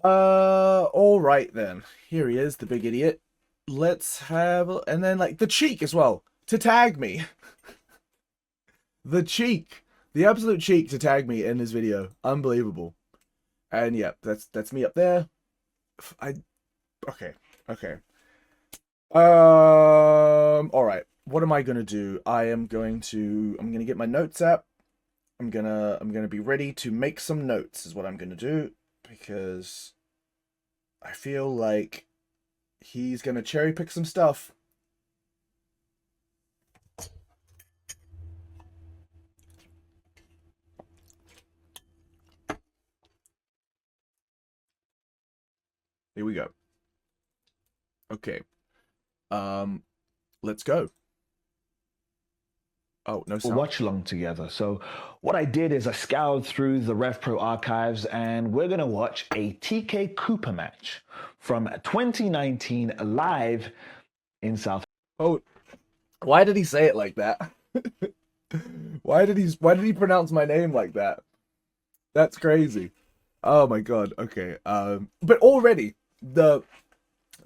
All right then. Here he is, the big idiot. Let's have, and then like the cheek as well to tag me. The cheek, the absolute cheek to tag me in his video. Unbelievable. And yeah, that's me up there. I okay, okay. All right. What am I gonna do? I'm gonna get my notes app. I'm gonna be ready to make some notes. Is what I'm gonna do because I feel like he's gonna cherry pick some stuff. Here we go. Okay. Um, let's go. Oh, no sound. Watch along together. So what I did is I scoured through the RevPro archives and we're going to watch a TK Cooper match from 2019 live in South. Oh, why did he say it like that? Why did he pronounce my name like that? That's crazy. Oh my god. Okay. But already the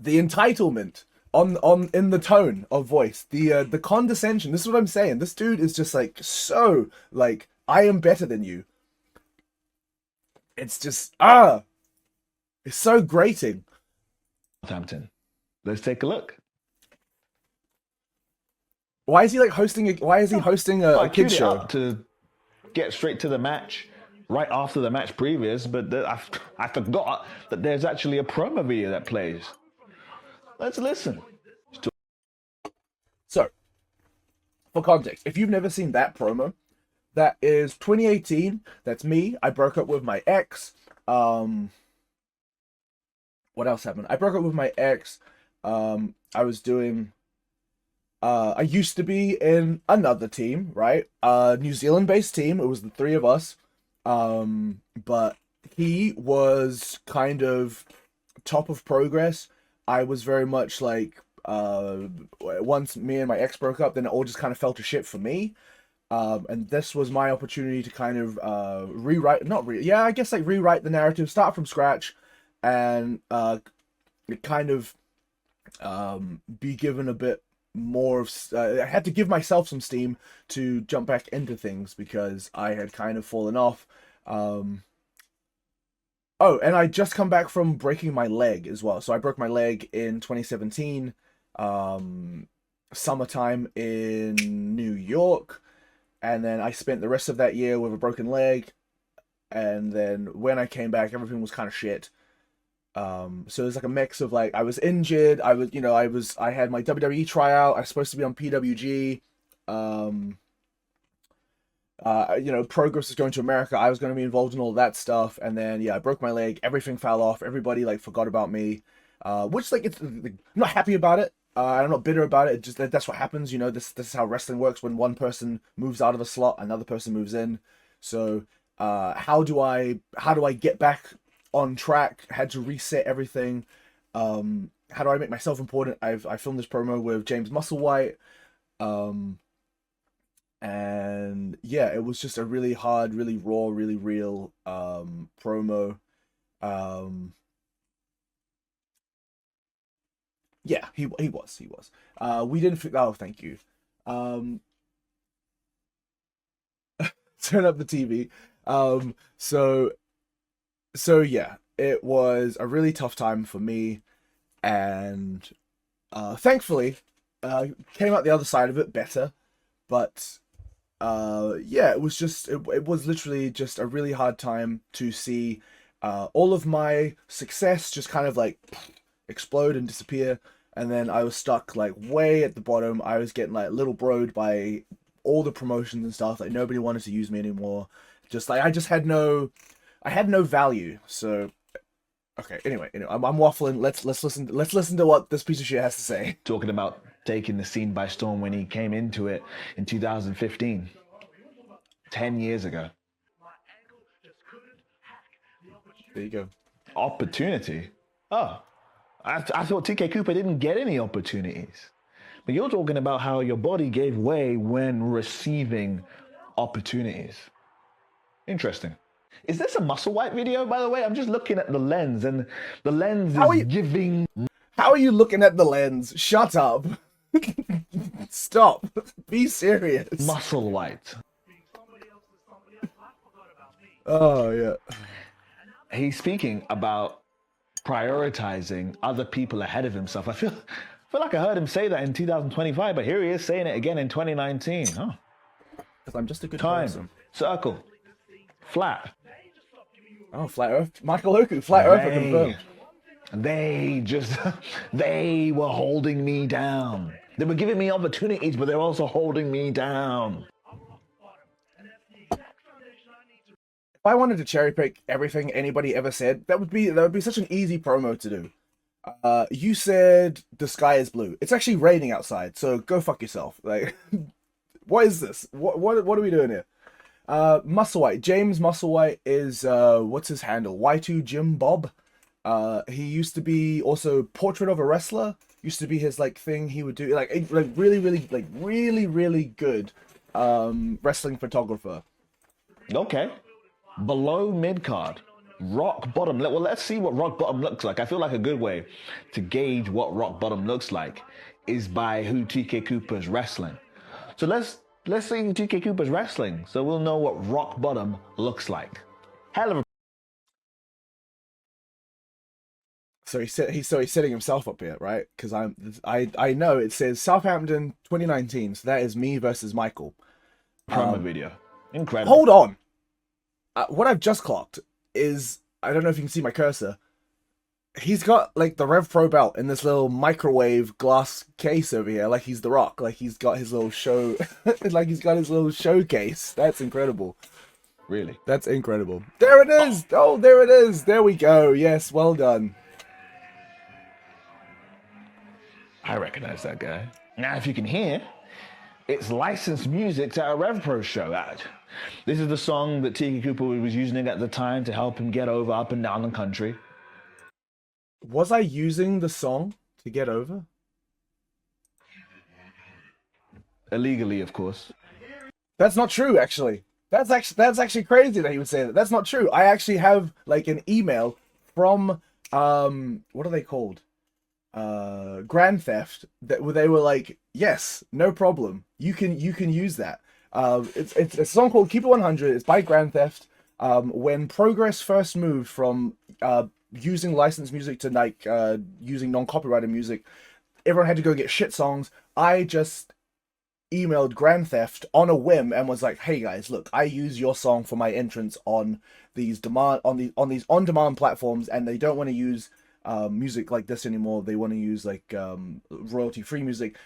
entitlement on in the tone of voice, the condescension. This is what I'm saying. This dude is just like so like I am better than you. It's just it's so grating. Southampton. Let's take a look. Why is he like hosting why is he hosting I a kids queued it show? up to get straight to the match right after the match previous, but I forgot that there's actually a promo video that plays. Let's listen. So, for context, if you've never seen that promo, that is 2018. That's me. I broke up with my ex. What else happened? I broke up with my ex. I was doing. I used to be in another team, right? New Zealand-based team. It was the three of us. But he was kind of top of progress. I was very much like once me and my ex broke up, then it all just kind of fell to shit for me. And this was my opportunity to kind of rewrite, not re, yeah, I guess like rewrite the narrative, start from scratch, and kind of be given a bit more of. I had to give myself some steam to jump back into things because I had kind of fallen off. Um, Oh, and I just come back from breaking my leg as well. So I broke my leg in 2017, um, summertime in New York, and then I spent the rest of that year with a broken leg. And then when I came back, everything was kind of shit. So it was like a mix of like I was injured. I had my WWE tryout. I was supposed to be on PWG. Um, Progress is going to America. I was going to be involved in all that stuff, and then yeah, I broke my leg. Everything fell off. Everybody like forgot about me, which like I'm not happy about it. I'm not bitter about it. Just that's what happens. This is how wrestling works. When one person moves out of a slot, another person moves in. So how do I get back on track? Had to reset everything. How do I make myself important? I filmed this promo with James Musselwhite. Um, and yeah, it was just a really hard, really raw, really real promo. Um, yeah, he was. We didn't. Oh, thank you. Um, turn up the TV. Um, so so yeah, it was a really tough time for me, and thankfully, came out the other side of it better. But yeah, it was literally just a really hard time to see all of my success just kind of like explode and disappear, and then I was stuck like way at the bottom. I was getting like little broed by all the promotions and stuff. Like nobody wanted to use me anymore. Just like I had no value. So okay, anyway, I'm waffling. Let's listen to what this piece of shit has to say. Talking about taking the scene by storm when he came into it in 2015, 10 years ago. There you go. Opportunity? Oh, I thought TK Cooper didn't get any opportunities. But you're talking about how your body gave way when receiving opportunities. Interesting. Is this a muscle white video, by the way? I'm just looking at the lens, and the lens How are is you? giving How are you looking at the lens? Shut up. Stop. Be serious. muscle white. Oh yeah. He's speaking about prioritizing other people ahead of himself. I feel like I heard him say that in 2025, but here he is saying it again in 2019. Oh. Because I'm just a good Time, person. circle, flat. Oh, flat Earth. Michael Hoku, flat Earther confirmed. They were holding me down. They were giving me opportunities, but they're also holding me down. If I wanted to cherry pick everything anybody ever said, that would be such an easy promo to do. You said the sky is blue. It's actually raining outside, so go fuck yourself. Like, what is this? What are we doing here? Musselwhite. James Musselwhite is what's his handle? Y2 Jim Bob. He used to be also Portrait of a Wrestler. Used to be his like thing he would do like really good wrestling photographer. Okay. Below mid card. Rock bottom. Well, let's see what rock bottom looks like. I feel like a good way to gauge what rock bottom looks like is by who TK Cooper's wrestling. So let's see who TK Cooper's wrestling, so we'll know what rock bottom looks like. Hell of a So he's setting himself up here, right? Because I know it says Southampton 2019, so that is me versus Michael. promo video. Incredible. Hold on. What I've just clocked is, I don't know if you can see my cursor. He's got like the Rev Pro belt in this little microwave glass case over here, like he's The Rock, like he's got his little show, like he's got his little showcase. That's incredible. Really? That's incredible. There it is. Oh, there it is. There we go. Yes, well done. I recognize that guy. Now, if you can hear, it's licensed music at a Rev Pro show. This is the song that TK Cooper was using at the time to help him get over up and down the country. Was I using the song to get over? Illegally, of course. That's not true, actually. That's actually crazy that he would say that. That's not true. I actually have like an email from what are they called? Grand Theft, that where they were like, yes, no problem. You can use that. It's a song called Keep It 100. It's by Grand Theft. When Progress first moved from using licensed music to like using non-copyrighted music, everyone had to go get shit songs. I just emailed Grand Theft on a whim and was like, "Hey guys, look, I use your song for my entrance on these on-demand platforms, and they don't want to use music like this anymore. They want to use like royalty-free music.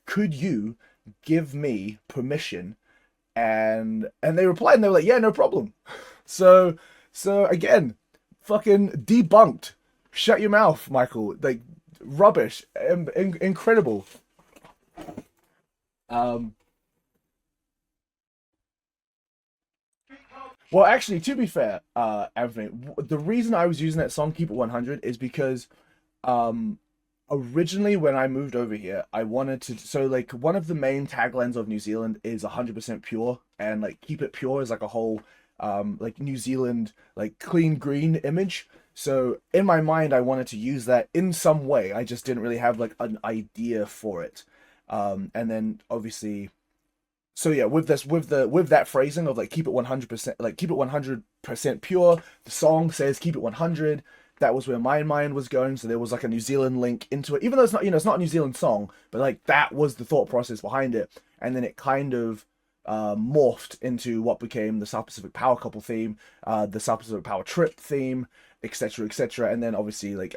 Could you give me permission?" And they replied, and they were like, "Yeah, no problem." So again, fucking debunked. Shut your mouth, Michael. Like, rubbish. Incredible. Well, actually, to be fair, Anthony, the reason I was using that song "Keep It 100" is because originally when I moved over here, I wanted to, so like one of the main taglines of New Zealand is 100% pure, and like keep it pure is like a whole like New Zealand like clean green image. So in my mind, I wanted to use that in some way. I just didn't really have like an idea for it. And then obviously, so yeah, with that phrasing of like keep it 100%, like keep it 100% pure. The song says keep it 100. That was where my mind was going. So there was like a New Zealand link into it, even though it's not, it's not a New Zealand song, but like that was the thought process behind it. And then it kind of morphed into what became the South Pacific Power Couple theme, the South Pacific Power Trip theme, etc., etc. And then obviously like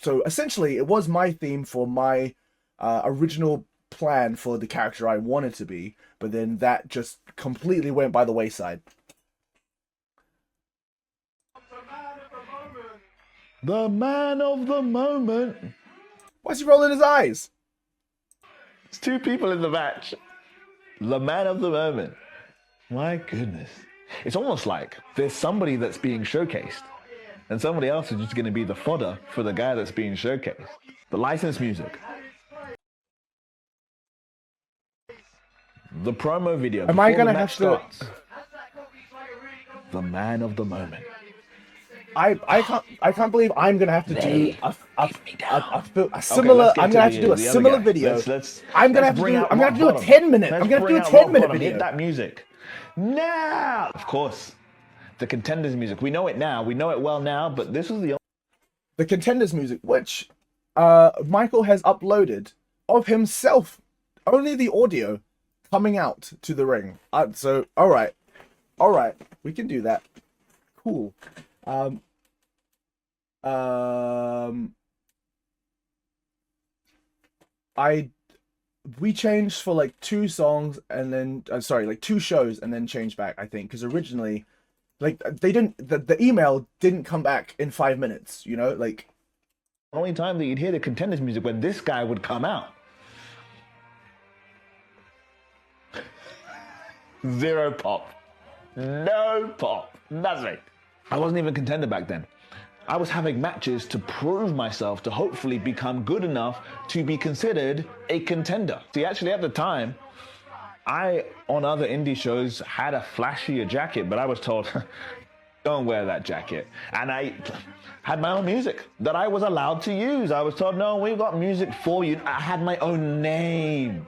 so essentially it was my theme for my original plan for the character I wanted to be, but then that just completely went by the wayside. The man of the moment. Why's he rolling his eyes? It's two people in the match. The man of the moment. My goodness. It's almost like there's somebody that's being showcased, and somebody else is just going to be the fodder for the guy that's being showcased. The licensed music. The promo video. Am I gonna have to? the man of the moment. I can't believe I'm gonna have to do They give me down. a Okay, let's similar. get I'm to gonna have to do a the other similar guy. video. Let's I'm gonna let's have to bring do. out I'm gonna have rock to do a bottom. 10 minute. I'm Let's gonna have to bring do a out ten rock minute bottom. Hit video. that music now. Of course, the Contenders music. We know it now. We know it well now. But this is the The Contenders music, which Michael has uploaded of himself, only the audio coming out to the ring. So all right, we can do that. Cool. Um, um, I we changed for like two songs and then sorry, like two shows and then changed back. I think because originally, like they didn't the email didn't come back in 5 minutes. You know, like only time that you'd hear the Contenders music when this guy would come out. Zero pop. No pop. Nothing. I wasn't even a contender back then. I was having matches to prove myself to hopefully become good enough to be considered a contender. See, actually, at the time, I, on other indie shows, had a flashier jacket, but I was told, don't wear that jacket. And I had my own music that I was allowed to use. I was told, no, we've got music for you. I had my own name.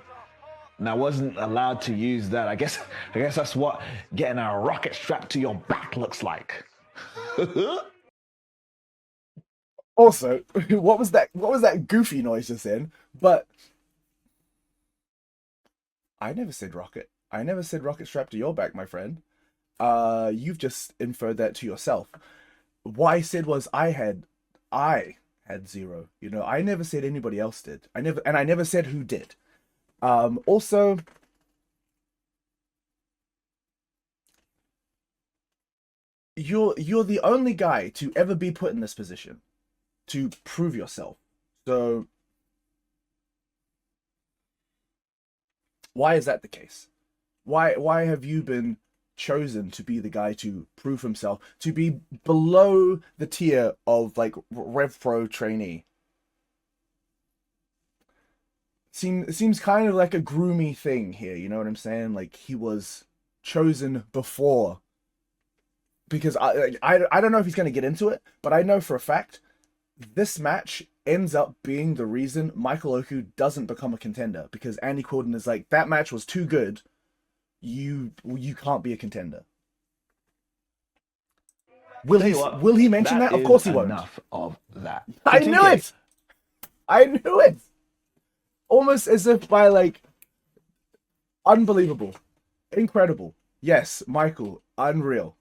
And I wasn't allowed to use that. I guess that's what getting a rocket strapped to your back looks like. also, what was that? What was that goofy noise just in? But I never said rocket. I never said rocket strapped to your back, my friend. You've just inferred that to yourself. What I said was I had zero. You know, I never said anybody else did. I never said who did. Also, you're the only guy to ever be put in this position to prove yourself. So why is that the case? Why have you been chosen to be the guy to prove himself, to be below the tier of like Rev Pro trainee? Seems kind of like a groomy thing here, you know what I'm saying? Like he was chosen before because I don't know if he's going to get into it, but I know for a fact this match ends up being the reason Michael Oku doesn't become a contender because Andy Quildan is like, that match was too good. You can't be a contender. Will he mention that? Of course he won't. Enough of that. I knew it. I knew it. Almost as if by like unbelievable. Incredible. Yes, Michael, unreal.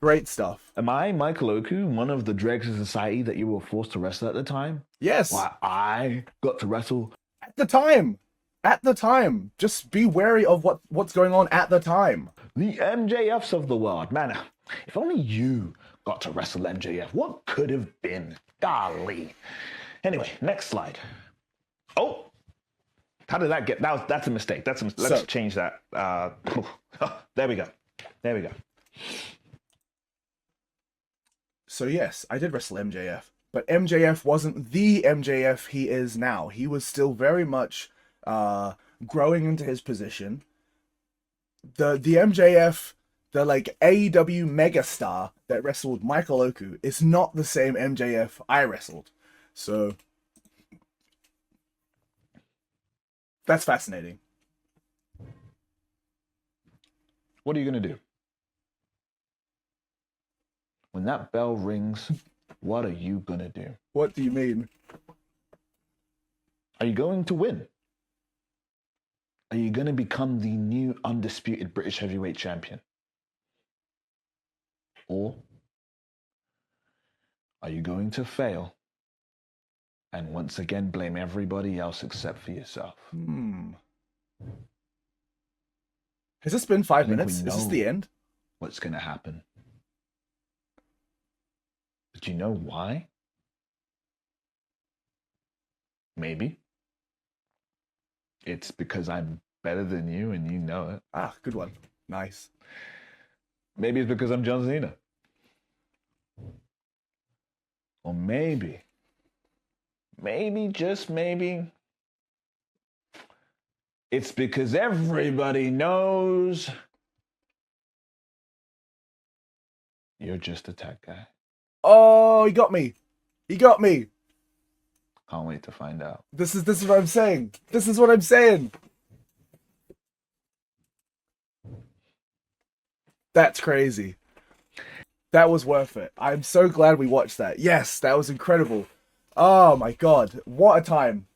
Great stuff. Am I, Michael Oku, one of the dregs of society that you were forced to wrestle at the time? Yes. Why I got to wrestle at the time. At the time. Just be wary of what's going on at the time. The MJFs of the world. Man, if only you got to wrestle MJF, what could have been? Golly. Anyway, next slide. Oh, how did that get? That's a mistake. Let's change that. There we go. There we go. So yes, I did wrestle MJF, but MJF wasn't the MJF he is now. He was still very much growing into his position. The MJF, the like AEW megastar that wrestled Michael Oku is not the same MJF I wrestled. So that's fascinating. What are you going to do? When that bell rings, what are you going to do? What do you mean? Are you going to win? Are you going to become the new undisputed British heavyweight champion? Or are you going to fail and once again blame everybody else except for yourself? Has this been 5 minutes? Is this the end? What's going to happen? Do you know why? Maybe it's because I'm better than you and you know it. Ah, good one. Nice. Maybe it's because I'm John Cena. Or maybe, just maybe, it's because everybody knows You're just a tech guy. Oh, he got me. He got me. Can't wait to find out. This is what I'm saying. This is what I'm saying. That's crazy. That was worth it. I'm so glad we watched that. Yes, that was incredible. Oh my god, what a time.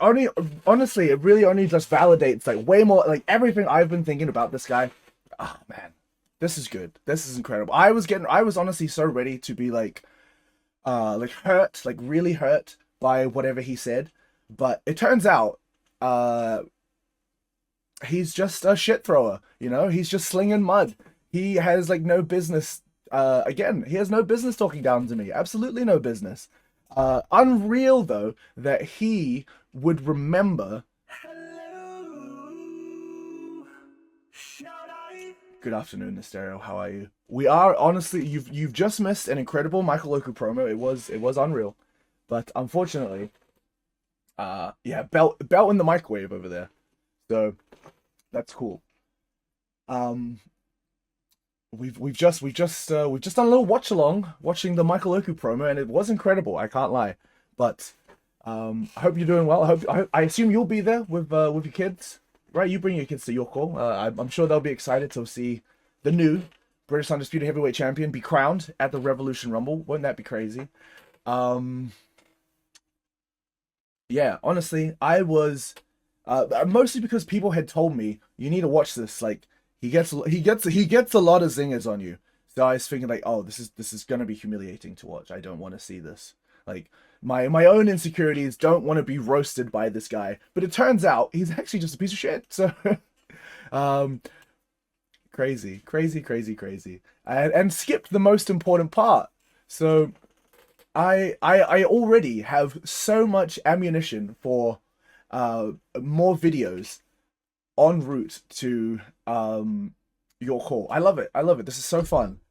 Only honestly, it really only just validates like way more like everything I've been thinking about this guy. Oh man, this is good. This is incredible. I was honestly so ready to be like hurt, like really hurt by whatever he said, but it turns out, uh, he's just a shit thrower. You know, he's just slinging mud. He has like no business. Again, he has no business talking down to me. Absolutely no business. Unreal though that he would remember. Good afternoon, Mysterio. How are you? We are honestly, you've just missed an incredible Michael Oku promo. It was unreal, but unfortunately, yeah, belt in the microwave over there. So that's cool. Um, we've just done a little watch along watching the Michael Oku promo, and it was incredible. I can't lie, but I hope you're doing well. I assume you'll be there with your kids, right? You bring your kids to your call. I'm sure they'll be excited to see the new British Undisputed Heavyweight Champion be crowned at the Revolution Rumble. Wouldn't that be crazy? Um, yeah, honestly, I was mostly because people had told me you need to watch this. Like he gets a lot of zingers on you. So I was thinking like, oh, this is gonna be humiliating to watch. I don't want to see this. Like my own insecurities don't want to be roasted by this guy. But it turns out he's actually just a piece of shit. So um crazy, crazy, crazy, crazy. And skipped the most important part. So I already have so much ammunition for more videos en route to your call. I love it. I love it. This is so fun.